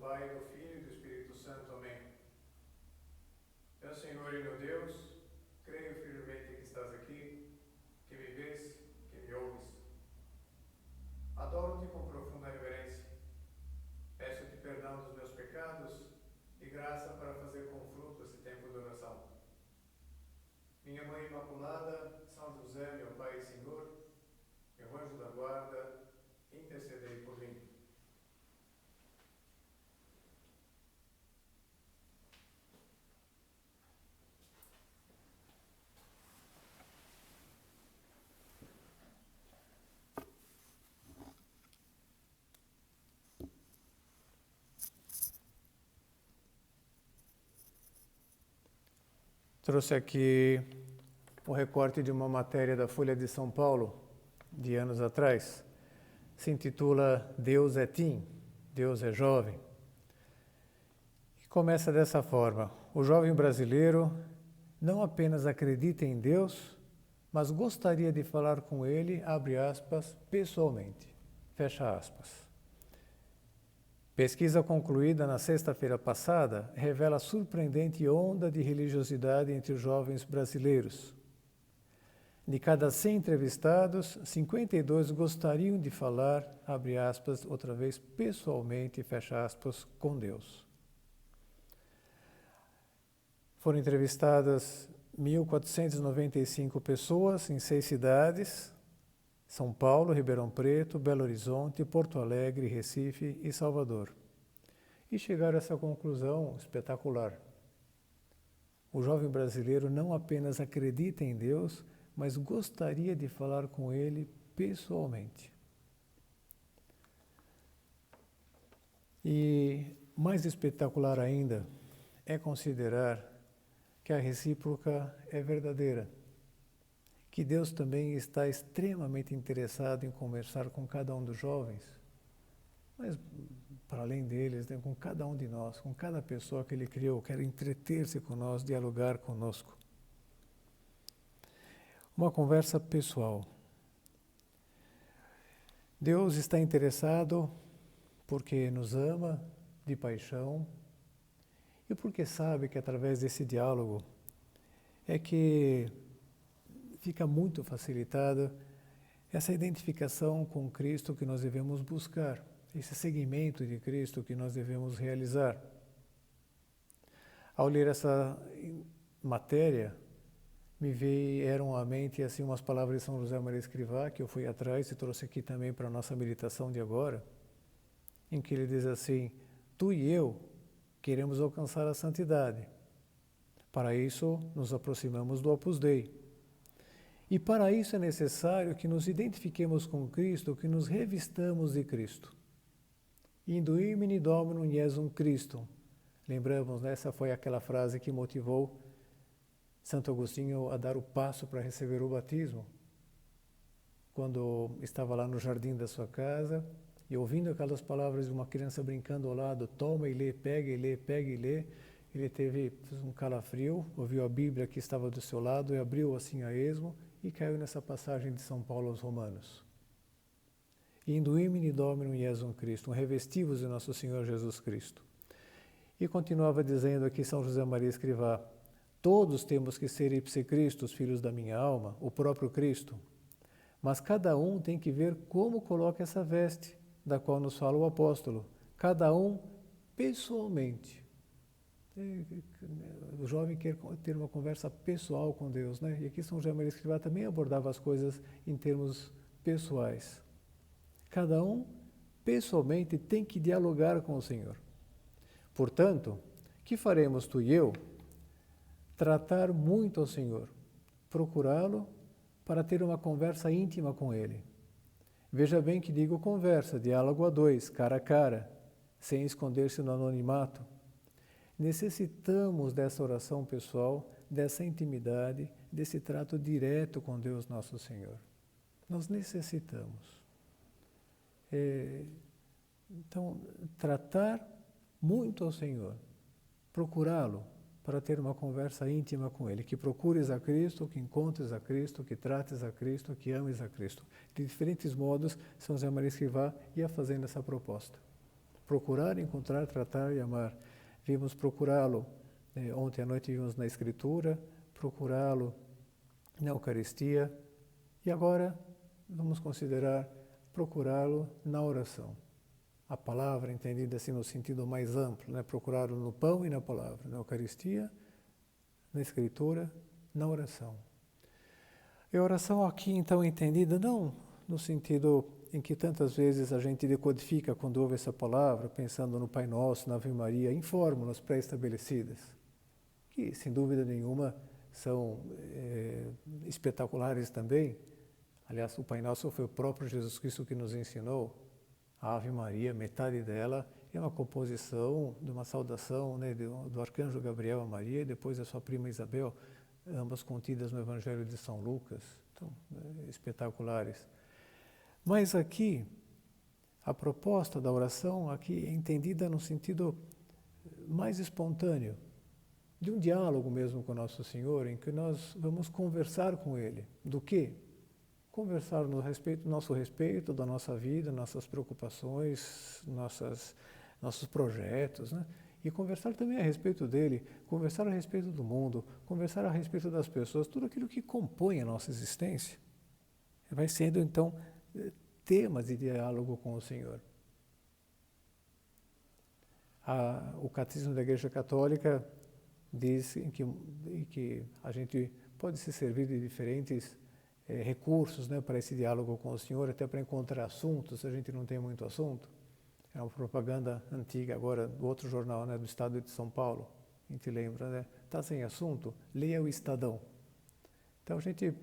Pai, do Filho e do Espírito Santo. Amém. Meu Senhor e meu Deus, creio firmemente que estás aqui, que me vês, que me ouves. Adoro-te com profunda reverência. Peço-te perdão dos meus pecados e graça para fazer com fruto esse tempo de oração. Minha Mãe Imaculada, São José, meu Pai e Senhor, meu anjo da guarda, intercedei por mim. Trouxe aqui o recorte de uma matéria da Folha de São Paulo, de anos atrás. Se intitula Deus é Teen, Deus é Jovem. E começa dessa forma: o jovem brasileiro não apenas acredita em Deus, mas gostaria de falar com ele, abre aspas, pessoalmente, fecha aspas. Pesquisa concluída na sexta-feira passada revela surpreendente onda de religiosidade entre os jovens brasileiros. De cada 100 entrevistados, 52 gostariam de falar, abre aspas, outra vez, pessoalmente, fecha aspas, com Deus. Foram entrevistadas 1.495 pessoas em 6 cidades: São Paulo, Ribeirão Preto, Belo Horizonte, Porto Alegre, Recife e Salvador. E chegaram a essa conclusão espetacular. O jovem brasileiro não apenas acredita em Deus, mas gostaria de falar com ele pessoalmente. E mais espetacular ainda é considerar que a recíproca é verdadeira, que Deus também está extremamente interessado em conversar com cada um dos jovens, mas para além deles, né, com cada um de nós, com cada pessoa que Ele criou, quer entreter-se conosco, dialogar conosco. Uma conversa pessoal. Deus está interessado porque nos ama de paixão e porque sabe que através desse diálogo é que fica muito facilitada essa identificação com Cristo que nós devemos buscar, esse seguimento de Cristo que nós devemos realizar. Ao ler essa matéria, me vieram à mente assim umas palavras de São José Maria Escrivá, que eu fui atrás e trouxe aqui também para a nossa meditação de agora, em que ele diz assim: tu e eu queremos alcançar a santidade. Para isso, nos aproximamos do Opus Dei. E para isso é necessário que nos identifiquemos com Cristo, que nos revistamos de Cristo. Induimini Dominum Iesum Christum. Lembramos, né? Essa foi aquela frase que motivou Santo Agostinho a dar o passo para receber o batismo. Quando estava lá no jardim da sua casa e ouvindo aquelas palavras de uma criança brincando ao lado, toma e lê, pega e lê, pega e lê, ele teve um calafrio, ouviu a Bíblia que estava do seu lado e abriu assim a esmo e caiu nessa passagem de São Paulo aos Romanos. Induimini Dominum Iesum Christum, revestivos de nosso Senhor Jesus Cristo. E continuava dizendo aqui São José Maria Escrivá: todos temos que ser ipse Christus, filhos da minha alma, o próprio Cristo. Mas cada um tem que ver como coloca essa veste, da qual nos fala o apóstolo. Cada um pessoalmente. O jovem quer ter uma conversa pessoal com Deus, né? E aqui São José Maria Escrivá também abordava as coisas em termos pessoais. Cada um pessoalmente tem que dialogar com o Senhor. Portanto, que faremos tu e eu? Tratar muito ao Senhor, procurá-lo para ter uma conversa íntima com Ele. Veja bem que digo conversa, diálogo a dois, cara a cara, sem esconder-se no anonimato. Necessitamos dessa oração pessoal, dessa intimidade, desse trato direto com Deus nosso Senhor. Nós necessitamos. Então, tratar muito ao Senhor, procurá-lo para ter uma conversa íntima com Ele, que procures a Cristo, que encontres a Cristo, que trates a Cristo, que ames a Cristo. De diferentes modos, São José Maria Escrivá ia fazendo essa proposta. Procurar, encontrar, tratar e amar. Vimos procurá-lo, ontem à noite vimos na Escritura, procurá-lo na Eucaristia, e agora vamos considerar procurá-lo na oração. A palavra entendida assim no sentido mais amplo, né? Procurá-lo no pão e na palavra, na Eucaristia, na Escritura, na oração. E a oração aqui então entendida não no sentido em que tantas vezes a gente decodifica quando ouve essa palavra, pensando no Pai Nosso, na Ave Maria, em fórmulas pré-estabelecidas, que sem dúvida nenhuma são espetaculares também. Aliás, o Pai Nosso foi o próprio Jesus Cristo que nos ensinou. A Ave Maria, metade dela é uma composição de uma saudação, né, do arcanjo Gabriel a Maria e depois a sua prima Isabel, ambas contidas no Evangelho de São Lucas. Então, espetaculares. Mas aqui, a proposta da oração aqui é entendida no sentido mais espontâneo, de um diálogo mesmo com Nosso Senhor, em que nós vamos conversar com Ele. Do quê? Conversar nosso respeito da nossa vida, nossas preocupações, nossos projetos, né? E conversar também a respeito dele, conversar a respeito do mundo, conversar a respeito das pessoas, tudo aquilo que compõe a nossa existência. Vai sendo, então, temas de diálogo com o Senhor. O Catecismo da Igreja Católica diz que a gente pode se servir de diferentes recursos, né, para esse diálogo com o Senhor, até para encontrar assuntos, se a gente não tem muito assunto. É uma propaganda antiga agora do outro jornal, né, do Estado de São Paulo, a gente lembra, né? Está sem assunto? Leia o Estadão. Então a gente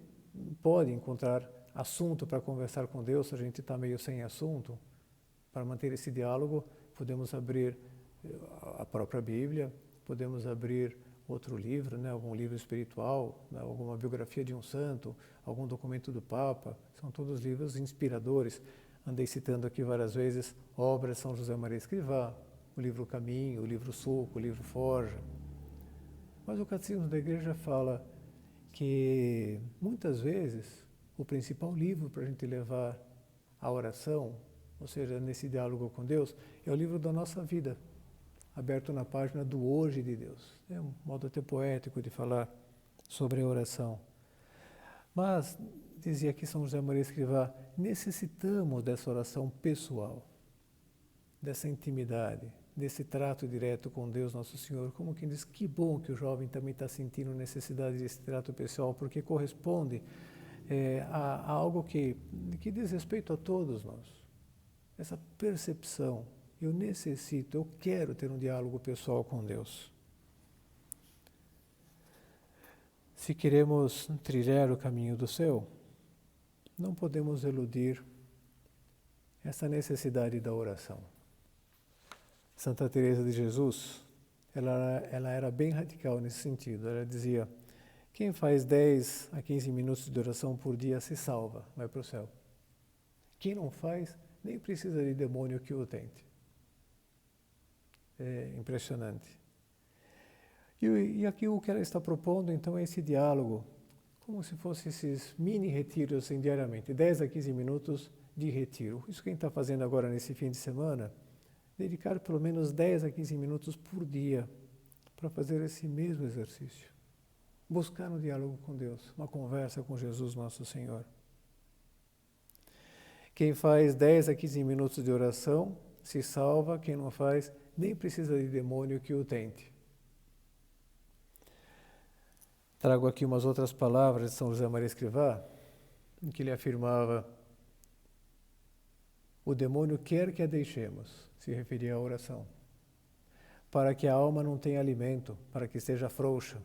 pode encontrar assunto para conversar com Deus, se a gente está meio sem assunto. Para manter esse diálogo, podemos abrir a própria Bíblia, podemos abrir outro livro, né, algum livro espiritual, né, alguma biografia de um santo, algum documento do Papa. São todos livros inspiradores. Andei citando aqui várias vezes obras de São José Maria Escrivá, o livro Caminho, o livro Suco, o livro Forja. Mas o Catecismo da Igreja fala que muitas vezes o principal livro para a gente levar a oração, ou seja, nesse diálogo com Deus, é o livro da nossa vida, aberto na página do Hoje de Deus. É um modo até poético de falar sobre a oração. Mas, dizia aqui São José Maria Escrivá, necessitamos dessa oração pessoal, dessa intimidade, desse trato direto com Deus Nosso Senhor. Como quem diz, que bom que o jovem também está sentindo necessidade desse trato pessoal, porque corresponde a algo que diz respeito a todos nós. Essa percepção, eu necessito, eu quero ter um diálogo pessoal com Deus. Se queremos trilhar o caminho do céu, não podemos eludir essa necessidade da oração. Santa Teresa de Jesus, ela era bem radical nesse sentido. Ela dizia, quem faz 10 a 15 minutos de oração por dia se salva, vai para o céu. Quem não faz, nem precisa de demônio que o tente. É impressionante. E aqui o que ela está propondo, então, é esse diálogo, como se fossem esses mini retiros assim, diariamente, 10 a 15 minutos de retiro. Isso quem está fazendo agora nesse fim de semana, dedicar pelo menos 10 a 15 minutos por dia para fazer esse mesmo exercício. Buscar um diálogo com Deus, uma conversa com Jesus Nosso Senhor. Quem faz 10 a 15 minutos de oração se salva, quem não faz nem precisa de demônio que o tente. Trago aqui umas outras palavras de São José Maria Escrivá, em que ele afirmava: o demônio quer que a deixemos, se referia à oração, para que a alma não tenha alimento, para que esteja frouxa,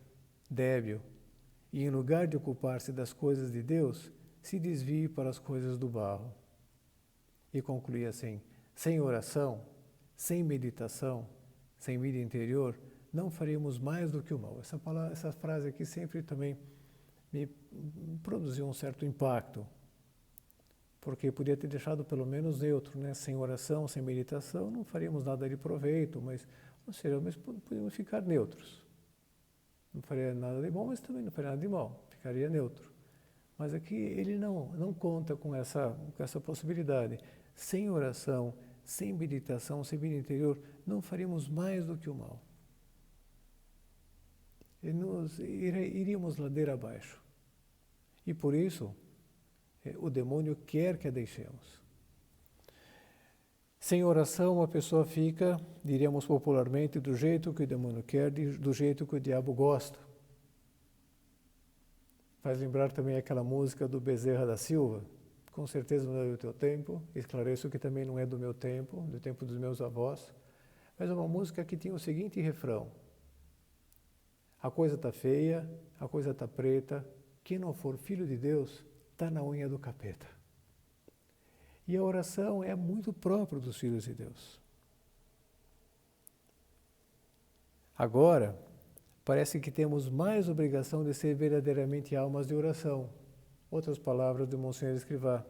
débil, e em lugar de ocupar-se das coisas de Deus, se desvie para as coisas do barro. E concluía assim: sem oração, sem meditação, sem vida interior, não faremos mais do que o mal. Essa frase aqui sempre também me produziu um certo impacto, porque podia ter deixado pelo menos neutro, né? Sem oração, sem meditação, não faríamos nada de proveito, mas podíamos ficar neutros. Não faria nada de bom, mas também não faria nada de mal, ficaria neutro. Mas aqui ele não conta com essa possibilidade. Sem oração, sem meditação, sem vida interior, não faríamos mais do que o mal. E iríamos ladeira abaixo. E por isso, o demônio quer que a deixemos. Sem oração, a pessoa fica, diríamos popularmente, do jeito que o demônio quer, do jeito que o diabo gosta. Faz lembrar também aquela música do Bezerra da Silva, com certeza não é do teu tempo, esclareço que também não é do meu tempo, do tempo dos meus avós, mas é uma música que tinha o seguinte refrão: a coisa está feia, a coisa está preta, quem não for filho de Deus, está na unha do capeta. E a oração é muito próprio dos filhos de Deus. Agora, parece que temos mais obrigação de ser verdadeiramente almas de oração. Outras palavras do Monsenhor Escrivá.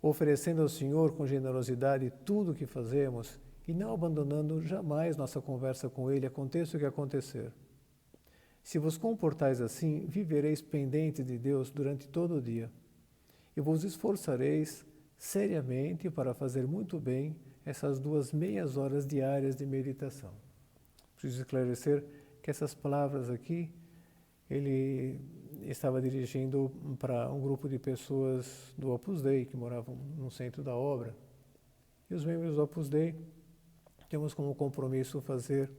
Oferecendo ao Senhor com generosidade tudo o que fazemos e não abandonando jamais nossa conversa com Ele, aconteça o que acontecer. Se vos comportais assim, vivereis pendentes de Deus durante todo o dia. E vos esforçareis seriamente para fazer muito bem essas 2 meias horas diárias de meditação. Preciso esclarecer que essas palavras aqui, ele estava dirigindo para um grupo de pessoas do Opus Dei, que moravam no centro da obra. E os membros do Opus Dei temos como compromisso fazer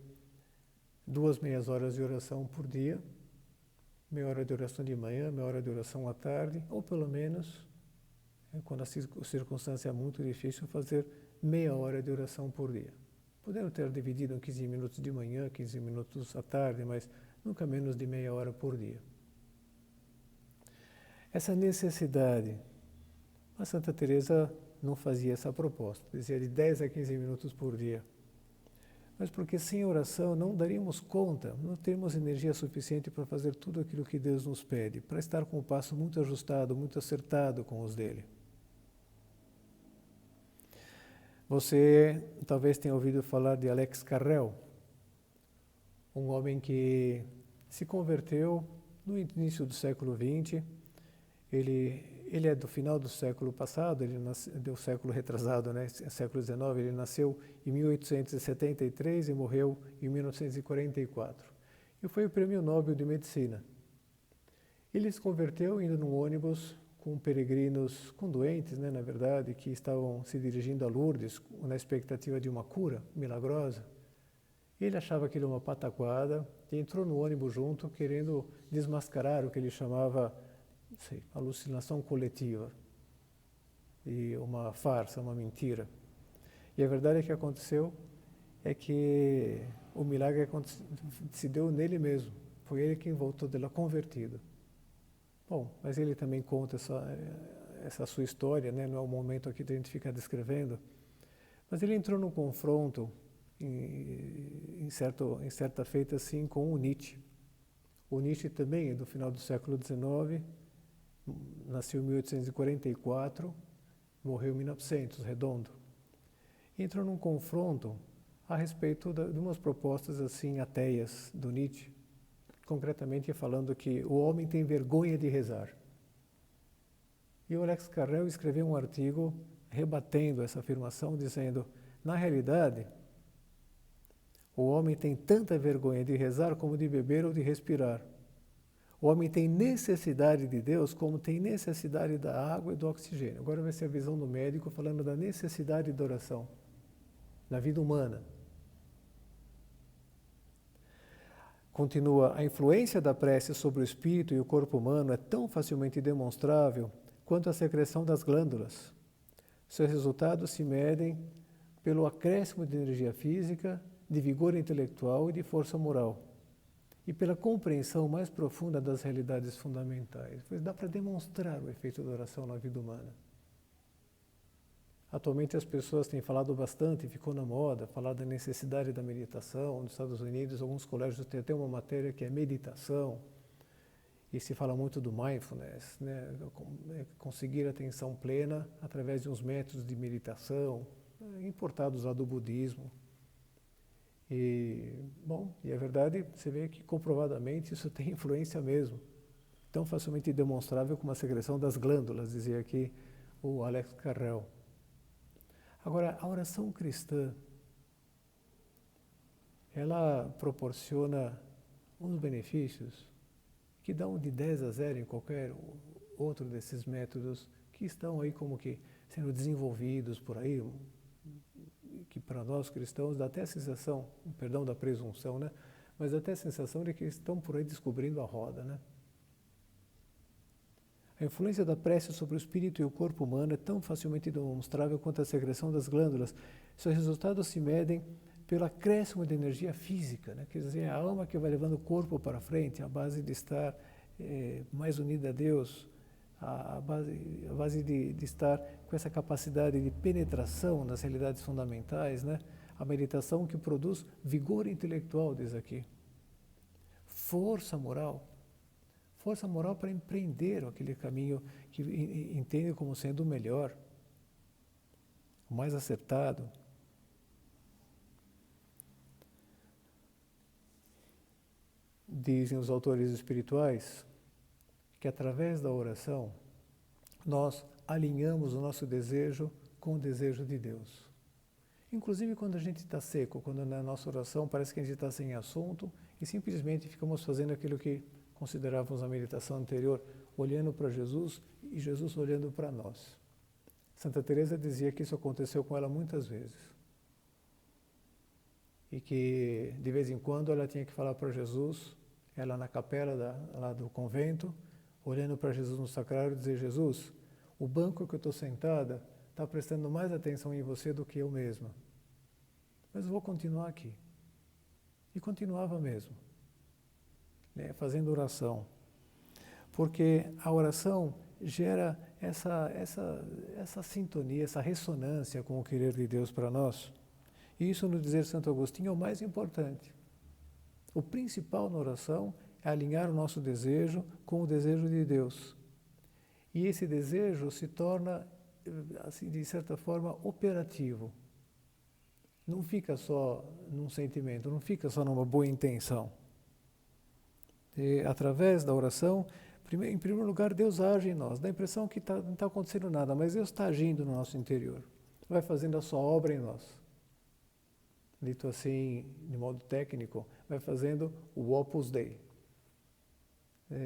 2 meias horas de oração por dia, meia hora de oração de manhã, meia hora de oração à tarde, ou pelo menos, quando a circunstância é muito difícil, fazer meia hora de oração por dia. Podemos ter dividido em 15 minutos de manhã, 15 minutos à tarde, mas nunca menos de meia hora por dia. Essa necessidade, a Santa Teresa não fazia essa proposta, dizia de 10 a 15 minutos por dia. Mas porque sem oração não daríamos conta, não teríamos energia suficiente para fazer tudo aquilo que Deus nos pede, para estar com o passo muito ajustado, muito acertado com os dele. Você talvez tenha ouvido falar de Alex Carrel, um homem que se converteu no início do século XX. Ele é do final do século passado, do século retrasado, né? Século XIX. Ele nasceu em 1873 e morreu em 1944. E foi o Prêmio Nobel de Medicina. Ele se converteu indo num ônibus com peregrinos, com doentes, né, na verdade, que estavam se dirigindo a Lourdes na expectativa de uma cura milagrosa. Ele achava aquilo uma pataquada e entrou no ônibus junto, querendo desmascarar o que ele chamava alucinação coletiva e uma farsa, uma mentira. E a verdade é que aconteceu é que o milagre se deu nele mesmo. Foi ele quem voltou dela convertido. Bom, mas ele também conta essa sua história, né? Não é o momento aqui de a gente ficar descrevendo, mas ele entrou num confronto em certa feita assim com o Nietzsche. O Nietzsche também é do final do século XIX, nasceu em 1844, morreu em 1900, redondo. Entrou num confronto a respeito de umas propostas assim ateias do Nietzsche, concretamente falando que o homem tem vergonha de rezar. E o Alex Carrel escreveu um artigo rebatendo essa afirmação, dizendo, na realidade, o homem tem tanta vergonha de rezar como de beber ou de respirar. O homem tem necessidade de Deus como tem necessidade da água e do oxigênio. Agora vai ser a visão do médico falando da necessidade da oração na vida humana. Continua, a influência da prece sobre o espírito e o corpo humano é tão facilmente demonstrável quanto a secreção das glândulas. Seus resultados se medem pelo acréscimo de energia física, de vigor intelectual e de força moral, e pela compreensão mais profunda das realidades fundamentais. Pois dá para demonstrar o efeito da oração na vida humana. Atualmente as pessoas têm falado bastante, ficou na moda, falar da necessidade da meditação. Nos Estados Unidos, alguns colégios têm até uma matéria que é meditação, e se fala muito do mindfulness, né? Conseguir atenção plena através de uns métodos de meditação, importados lá do budismo. E a verdade, você vê que comprovadamente isso tem influência mesmo, tão facilmente demonstrável como a secreção das glândulas, dizia aqui o Alex Carrel. Agora, a oração cristã, ela proporciona uns benefícios que dão de 10 a 0 em qualquer outro desses métodos que estão aí como que sendo desenvolvidos por aí, que para nós cristãos dá até a sensação, perdão da presunção, né? Mas dá até a sensação de que estão por aí descobrindo a roda, né? A influência da prece sobre o espírito e o corpo humano é tão facilmente demonstrável quanto a secreção das glândulas. Seus resultados se medem pelo acréscimo de energia física, né? Quer dizer, a alma que vai levando o corpo para frente, a base de estar mais unida a Deus, a base de estar com essa capacidade de penetração nas realidades fundamentais, né? A meditação que produz vigor intelectual, diz aqui. Força moral para empreender aquele caminho que entende como sendo o melhor, o mais acertado. Dizem os autores espirituais que através da oração nós alinhamos o nosso desejo com o desejo de Deus. Inclusive quando a gente está seco, quando na nossa oração parece que a gente está sem assunto e simplesmente ficamos fazendo aquilo que considerávamos na meditação anterior, olhando para Jesus e Jesus olhando para nós. Santa Teresa dizia que isso aconteceu com ela muitas vezes. E que de vez em quando ela tinha que falar para Jesus, ela na capela lá do convento, olhando para Jesus no sacrário e dizer: Jesus, o banco que eu estou sentada está prestando mais atenção em você do que eu mesma. Mas eu vou continuar aqui. E continuava mesmo, né, fazendo oração. Porque a oração gera essa sintonia, essa ressonância com o querer de Deus para nós. E isso, no dizer Santo Agostinho, é o mais importante. O principal na oração é alinhar o nosso desejo com o desejo de Deus. E esse desejo se torna, assim, de certa forma, operativo. Não fica só num sentimento, não fica só numa boa intenção. E, através da oração, em primeiro lugar, Deus age em nós. Dá a impressão que não está acontecendo nada, mas Deus está agindo no nosso interior. Vai fazendo a sua obra em nós. Dito assim, de modo técnico, vai fazendo o Opus Dei.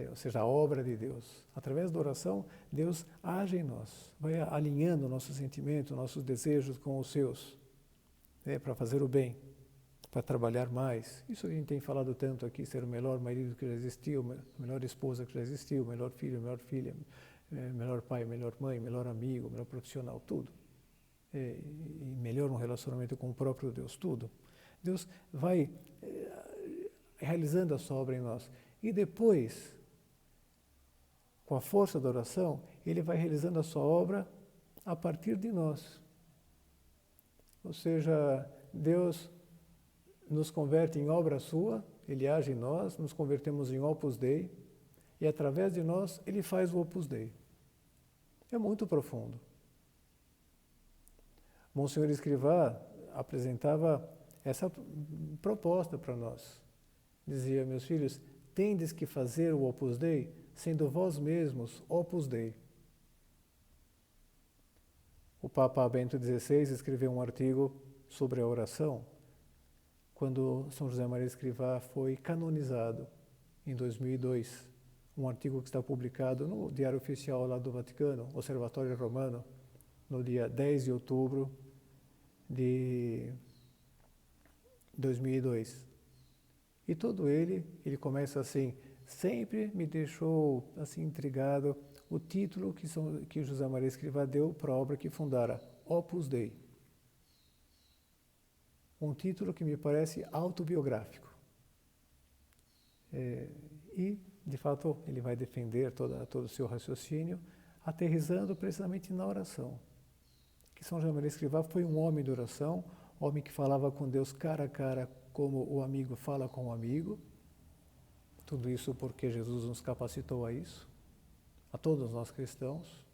Ou seja, a obra de Deus. Através da oração, Deus age em nós. Vai alinhando nossos sentimentos, nossos desejos com os seus. Para fazer o bem, para trabalhar mais. Isso a gente tem falado tanto aqui, ser o melhor marido que já existiu, a melhor esposa que já existiu, o melhor filho, a melhor filha, melhor pai, melhor mãe, melhor amigo, melhor profissional, tudo. E melhor um relacionamento com o próprio Deus, tudo. Deus vai realizando a sua obra em nós. E depois, com a força da oração, Ele vai realizando a sua obra a partir de nós. Ou seja, Deus nos converte em obra sua, Ele age em nós, nos convertemos em Opus Dei, e através de nós Ele faz o Opus Dei. É muito profundo. Monsenhor Escrivá apresentava essa proposta para nós. Dizia: meus filhos, tendes que fazer o Opus Dei, sendo vós mesmos Opus Dei. O Papa Bento XVI escreveu um artigo sobre a oração quando São José Maria Escrivá foi canonizado em 2002. Um artigo que está publicado no Diário Oficial lá do Vaticano, Observatório Romano, no dia 10 de outubro de 2002. E todo ele começa assim: sempre me deixou assim intrigado o título que José Maria Escrivá deu para a obra que fundara, Opus Dei. Um título que me parece autobiográfico. E, de fato, ele vai defender todo o seu raciocínio, aterrissando precisamente na oração. Que São José Maria Escrivá foi um homem de oração, homem que falava com Deus cara a cara, como o amigo fala com o amigo. Tudo isso porque Jesus nos capacitou a isso. A todos nós cristãos,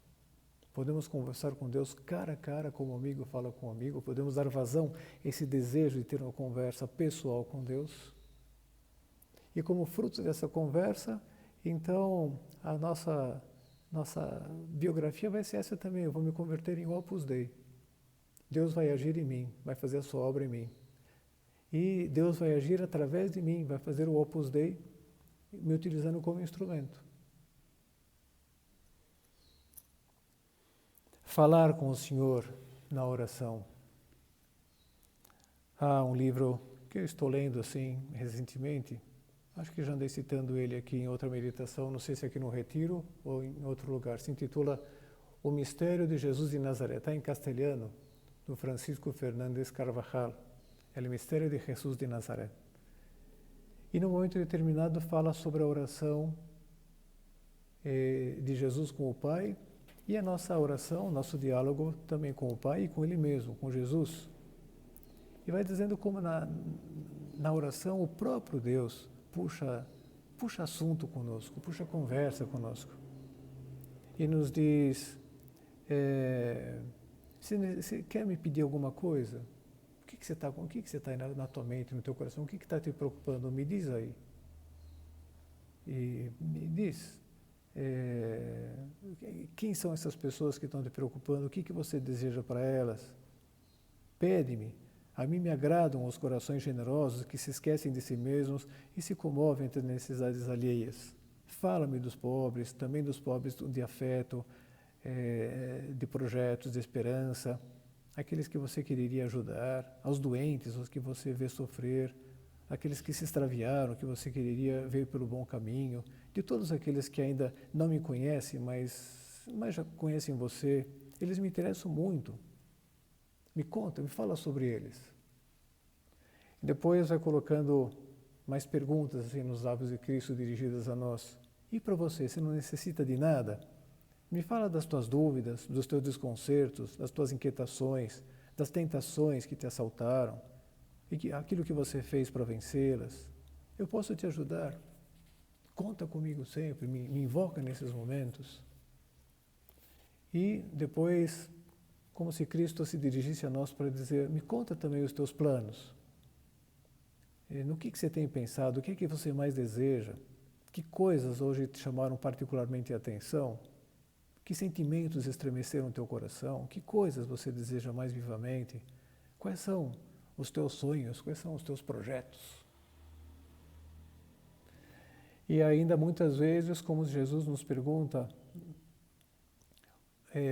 podemos conversar com Deus cara a cara, como o amigo fala com o amigo, podemos dar vazão a esse desejo de ter uma conversa pessoal com Deus. E como fruto dessa conversa, então, a nossa biografia vai ser essa também: eu vou me converter em Opus Dei. Deus vai agir em mim, vai fazer a sua obra em mim. E Deus vai agir através de mim, vai fazer o Opus Dei, me utilizando como instrumento. Falar com o Senhor na oração. Há um livro que eu estou lendo assim recentemente, acho que já andei citando ele aqui em outra meditação, não sei se aqui no Retiro ou em outro lugar, se intitula O Mistério de Jesus de Nazaré, está em castelhano, do Francisco Fernández Carvajal, é o Mistério de Jesus de Nazaré. E num momento determinado fala sobre a oração de Jesus com o Pai e a nossa oração, nosso diálogo também com o Pai e com Ele mesmo, com Jesus. E vai dizendo como na oração o próprio Deus puxa assunto conosco, puxa conversa conosco. E nos diz, você quer me pedir alguma coisa? O que você está aí na tua mente, no teu coração? O que está te preocupando? Me diz aí. E me diz, quem são essas pessoas que estão te preocupando? O que você deseja para elas? Pede-me. A mim me agradam os corações generosos que se esquecem de si mesmos e se comovem ante as necessidades alheias. Fala-me dos pobres, também dos pobres de afeto, de projetos, de esperança, aqueles que você quereria ajudar, aos doentes, os que você vê sofrer, aqueles que se extraviaram, que você quereria ver pelo bom caminho, de todos aqueles que ainda não me conhecem, mas já conhecem você, eles me interessam muito. Me conta, me fala sobre eles. Depois vai colocando mais perguntas assim, nos lábios de Cristo dirigidas a nós. E para você, você não necessita de nada? Me fala das tuas dúvidas, dos teus desconcertos, das tuas inquietações, das tentações que te assaltaram, e aquilo que você fez para vencê-las. Eu posso te ajudar. Conta comigo sempre, me invoca nesses momentos. E depois, como se Cristo se dirigisse a nós para dizer, me conta também os teus planos. No que você tem pensado, o que você mais deseja? Que coisas hoje te chamaram particularmente a atenção? Que sentimentos estremeceram o teu coração? Que coisas você deseja mais vivamente? Quais são os teus sonhos? Quais são os teus projetos? E ainda muitas vezes, como Jesus nos pergunta,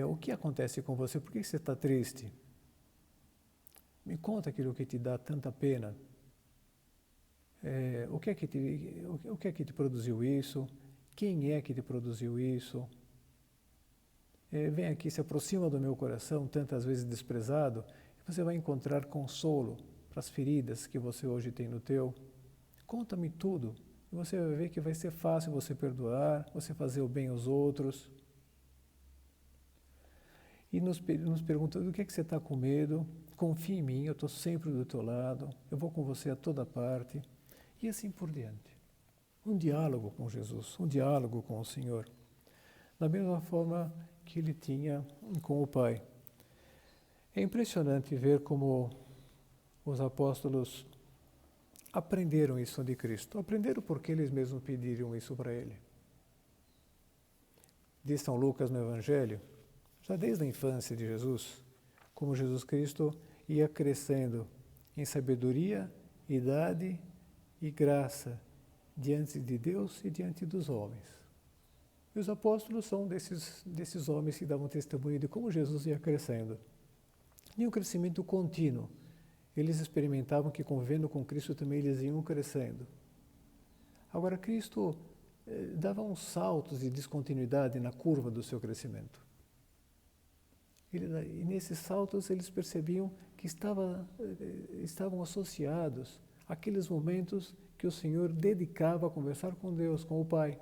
o que acontece com você? Por que você está triste? Me conta aquilo que te dá tanta pena. O que é que te produziu isso? Quem é que te produziu isso? Vem aqui, se aproxima do meu coração, tantas vezes desprezado, e você vai encontrar consolo para as feridas que você hoje tem no teu. Conta-me tudo, e você vai ver que vai ser fácil você perdoar, você fazer o bem aos outros. E nos pergunta, do que você está com medo? Confia em mim, eu estou sempre do teu lado, eu vou com você a toda parte. E assim por diante. Um diálogo com Jesus, um diálogo com o Senhor. Da mesma forma que ele tinha com o Pai. É impressionante ver como os apóstolos aprenderam isso de Cristo. Aprenderam porque eles mesmos pediram isso para ele. Diz São Lucas no Evangelho, já desde a infância de Jesus, como Jesus Cristo ia crescendo em sabedoria, idade e graça diante de Deus e diante dos homens. E os apóstolos são desses homens que davam testemunho de como Jesus ia crescendo. E um crescimento contínuo. Eles experimentavam que convivendo com Cristo também eles iam crescendo. Agora, Cristo dava uns saltos de descontinuidade na curva do seu crescimento. E nesses saltos eles percebiam que estavam associados àqueles momentos que o Senhor dedicava a conversar com Deus, com o Pai,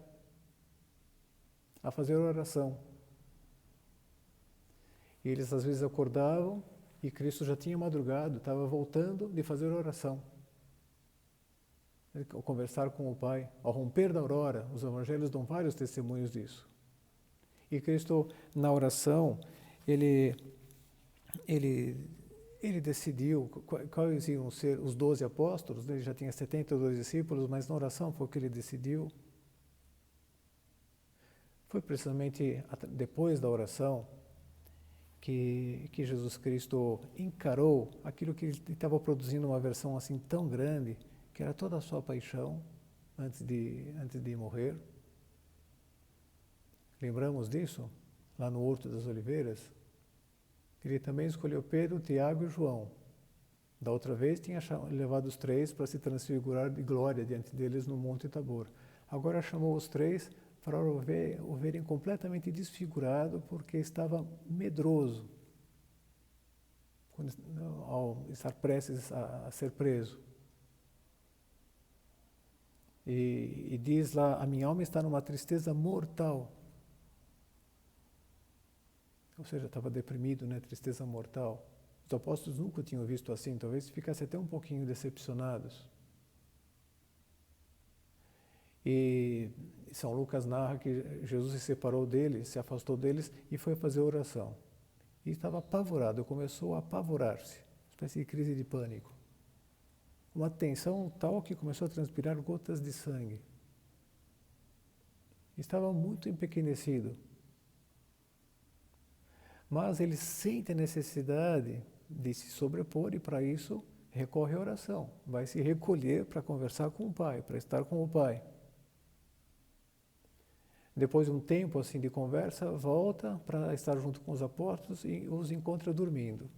a fazer oração. E eles às vezes acordavam e Cristo já tinha madrugado, estava voltando de fazer oração. Ao conversar com o Pai, ao romper da aurora, os evangelhos dão vários testemunhos disso. E Cristo, na oração, ele decidiu quais iam ser os 12 apóstolos, ele já tinha 72 discípulos, mas na oração foi o que ele decidiu. Foi precisamente depois da oração que Jesus Cristo encarou aquilo que ele estava produzindo, uma versão assim tão grande, que era toda a sua paixão antes de morrer. Lembramos disso? Lá no Horto das Oliveiras? Ele também escolheu Pedro, Tiago e João. Da outra vez tinha levado os três para se transfigurar de glória diante deles no Monte Tabor. Agora chamou os três para o verem completamente desfigurado, porque estava medroso ao estar prestes a ser preso. E diz lá, a minha alma está numa tristeza mortal. Ou seja, estava deprimido, né? Tristeza mortal. Os apóstolos nunca tinham visto assim, talvez ficassem até um pouquinho decepcionados. E São Lucas narra que Jesus se separou deles, se afastou deles e foi fazer oração. E estava apavorado, começou a apavorar-se, espécie de crise de pânico. Uma tensão tal que começou a transpirar gotas de sangue. Estava muito empequenecido. Mas ele sente a necessidade de se sobrepor e para isso recorre à oração. Vai se recolher para conversar com o Pai, para estar com o Pai. Depois de um tempo assim de conversa, volta para estar junto com os apóstolos e os encontra dormindo.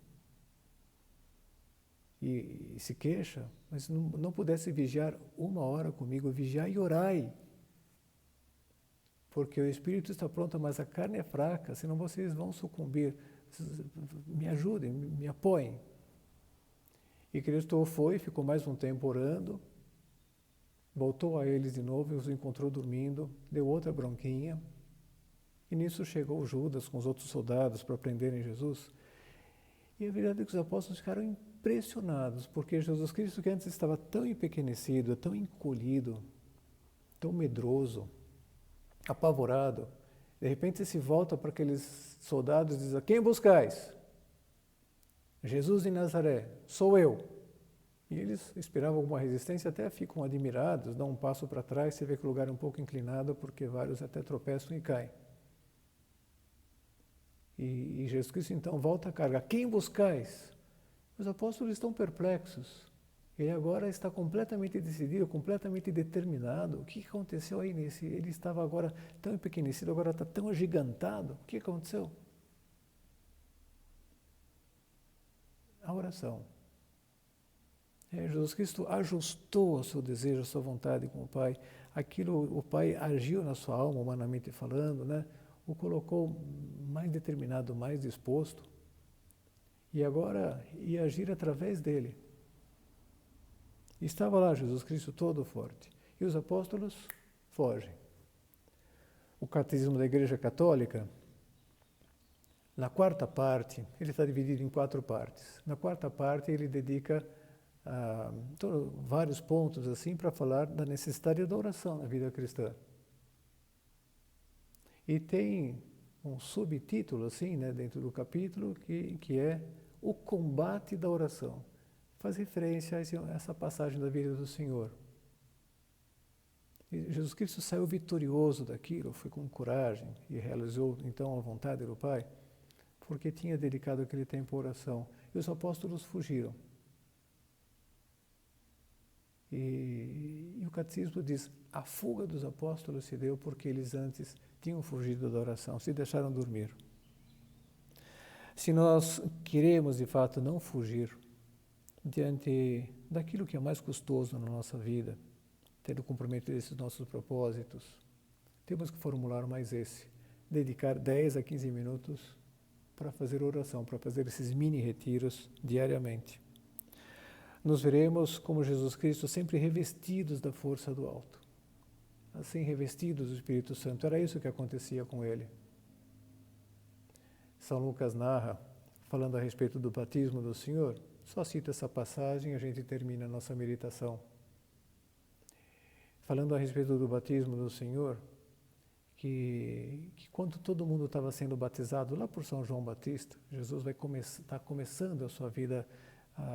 E se queixa, mas não pudesse vigiar 1 hora comigo, vigiai e orai. Porque o espírito está pronto, mas a carne é fraca, senão vocês vão sucumbir. Me ajudem, me apoiem. E Cristo foi, ficou mais um tempo orando, voltou a eles de novo e os encontrou dormindo, deu outra bronquinha. E nisso chegou Judas com os outros soldados para prenderem Jesus. E a verdade é que os apóstolos ficaram impressionados, porque Jesus Cristo, que antes estava tão empequenecido, tão encolhido, tão medroso, apavorado, de repente se volta para aqueles soldados e diz: quem buscais? Jesus de Nazaré, sou eu. E eles esperavam alguma resistência, até ficam admirados, dão um passo para trás, você vê que o lugar é um pouco inclinado, porque vários até tropeçam e caem. E Jesus Cristo então volta a carga: quem buscais? Os apóstolos estão perplexos. Ele agora está completamente decidido, completamente determinado. O que aconteceu aí nesse? Ele estava agora tão empequenecido, agora está tão agigantado. O que aconteceu? A oração. Jesus Cristo ajustou o seu desejo, a sua vontade com o Pai. Aquilo, o Pai agiu na sua alma, humanamente falando, né? O colocou mais determinado, mais disposto. E agora ia agir através dele. Estava lá Jesus Cristo todo forte. E os apóstolos fogem. O Catecismo da Igreja Católica, na 4ª parte, ele está dividido em 4 partes. Na 4ª parte ele dedica vários pontos assim para falar da necessidade da oração na vida cristã. E tem um subtítulo assim, né, dentro do capítulo que é o combate da oração. Faz referência a essa passagem da vida do Senhor. E Jesus Cristo saiu vitorioso daquilo, foi com coragem e realizou então a vontade do Pai, porque tinha dedicado aquele tempo à oração. E os apóstolos fugiram. E o Catecismo diz: a fuga dos apóstolos se deu porque eles antes tinham fugido da oração, se deixaram dormir. Se nós queremos de fato não fugir diante daquilo que é mais custoso na nossa vida, tendo comprometido esses nossos propósitos, temos que formular mais esse: dedicar 10 a 15 minutos para fazer oração, para fazer esses mini retiros diariamente. Nos veremos como Jesus Cristo, sempre revestidos da força do alto, assim revestidos do Espírito Santo. Era isso que acontecia com ele. São Lucas narra, falando a respeito do batismo do Senhor, só cita essa passagem e a gente termina a nossa meditação. Falando a respeito do batismo do Senhor, que quando todo mundo estava sendo batizado lá por São João Batista, Jesus vai estar começando a sua vida,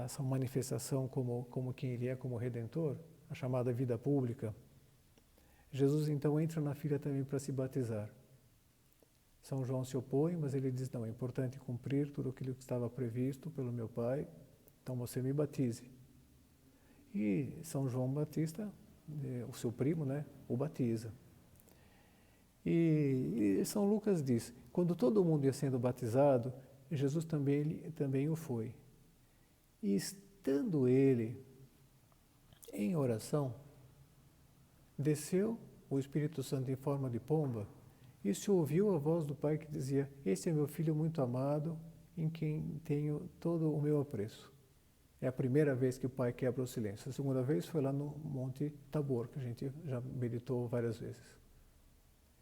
essa manifestação como quem ele é, como Redentor, a chamada vida pública. Jesus então entra na fila também para se batizar. São João se opõe, mas ele diz, não, é importante cumprir tudo aquilo que estava previsto pelo meu pai, então você me batize. E São João Batista, o seu primo, né, o batiza. E São Lucas diz, quando todo mundo ia sendo batizado, Jesus também o foi. E estando ele em oração, desceu o Espírito Santo em forma de pomba e se ouviu a voz do Pai que dizia, este é meu Filho muito amado, em quem tenho todo o meu apreço. É a primeira vez que o Pai quebra o silêncio. A segunda vez foi lá no Monte Tabor, que a gente já meditou várias vezes.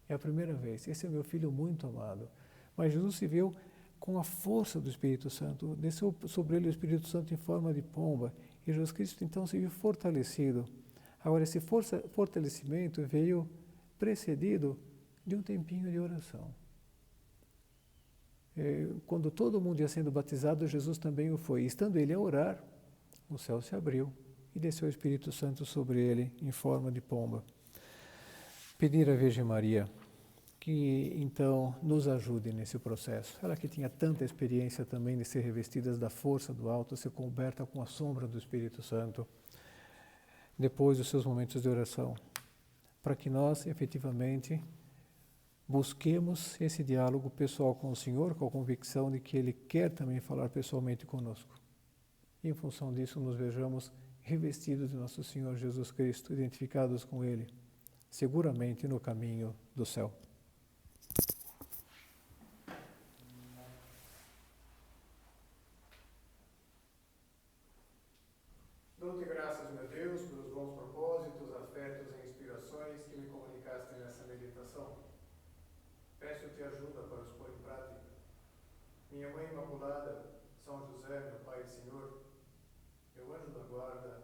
É a primeira vez. Esse é meu Filho muito amado. Mas Jesus se viu com a força do Espírito Santo. Desceu sobre ele o Espírito Santo em forma de pomba. E Jesus Cristo então se viu fortalecido. Agora, esse fortalecimento veio precedido de um tempinho de oração. Quando todo mundo ia sendo batizado, Jesus também o foi. E estando ele a orar, o céu se abriu e desceu o Espírito Santo sobre ele em forma de pomba. Pedir à Virgem Maria que então nos ajude nesse processo. Ela que tinha tanta experiência também de ser revestida da força do alto, ser coberta com a sombra do Espírito Santo, depois dos seus momentos de oração, para que nós efetivamente busquemos esse diálogo pessoal com o Senhor, com a convicção de que Ele quer também falar pessoalmente conosco. E em função disso nos vejamos revestidos de nosso Senhor Jesus Cristo, identificados com Ele, seguramente no caminho do céu. Dou-te graças, meu Deus, pelos bons propósitos, afetos e inspirações que me comunicaste nessa meditação. Peço-te ajuda para os pôr em prática. Minha Mãe Imaculada, São José, meu Pai e Senhor, meu anjo da guarda,